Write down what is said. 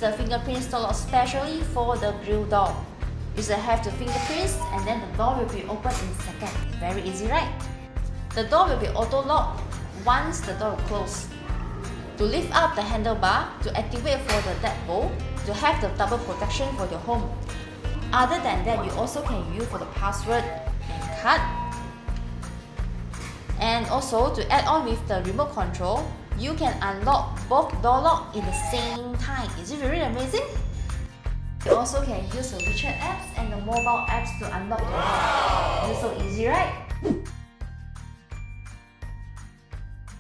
the fingerprint store lock specially for the grill door. You just have the fingerprints and then the door will be opened in seconds. Very easy, right? The door will be auto-locked once the door closes. To lift up the handlebar, to activate for the deadbolt, to have the double protection for your home. Other than that, you also can use for the password and card. And also to add on with the remote control, you can unlock both door locks in the same time. Is it really amazing? You also can use the WeChat apps and the mobile apps to unlock the door. It's so easy, right?